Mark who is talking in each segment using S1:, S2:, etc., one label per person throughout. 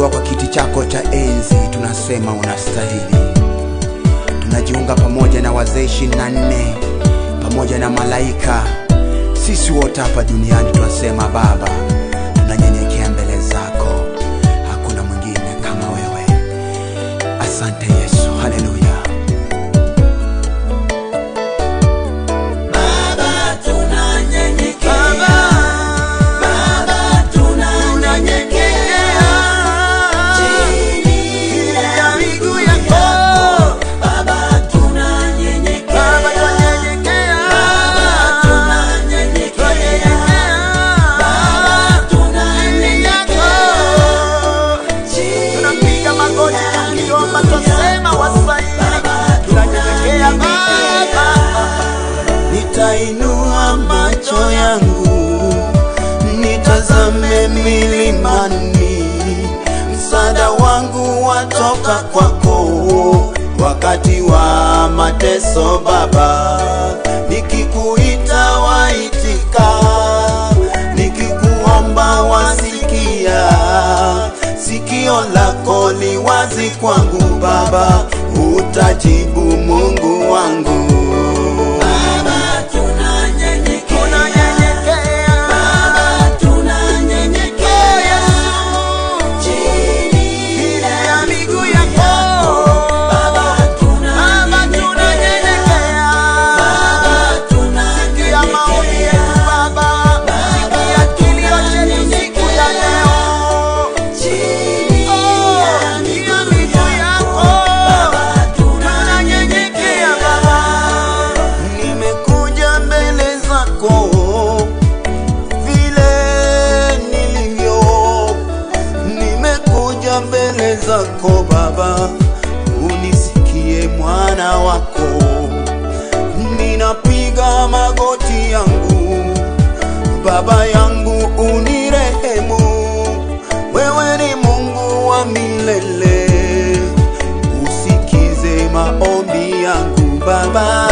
S1: tukiwa kwa kiti chako cha enzi tunasema unastahili. Tunajiunga pamoja na wazee 24 pamoja na malaika, sisi wote hapa duniani tunasema Baba, tunanyenyekea mbele zako, hakuna mwingine kama wewe. Asante Yesu, haleluya.
S2: Nitainua macho yangu nitazame milimani, msaada wangu watoka kwako. Wakati wa mateso Baba, nikikuita waitika, nikikuomba wasikia. Sikio lako li wazi kwangu Baba, utajibu Mungu wangu. Mbele zako Baba, unisikie mwana wako. Ninapiga magoti yangu Baba yangu, unirehemu. Wewe ni Mungu wa milele, usikize maombi yangu Baba.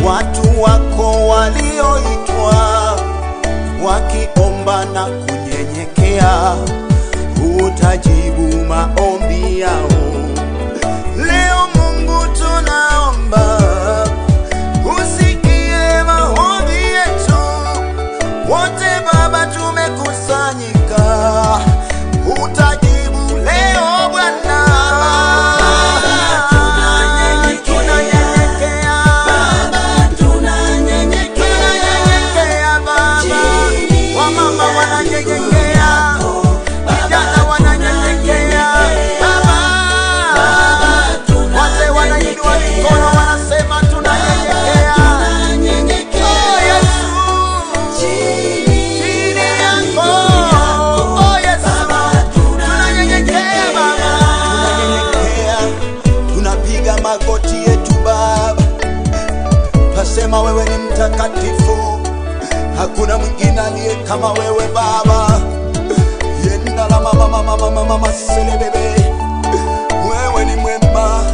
S2: Watu wako walioitwa wakiomba na kunyenyekea, utajibu maombi yao. Leo Mungu tunaomba, usikie maombi yetu. Wote Baba tumekusanyika, utajibu leo Bwana. Magoti yetu Baba, tasema wewe ni mtakatifu, hakuna mwingine aliye kama wewe Baba. Yenda la mama selebebe, wewe ni mwema.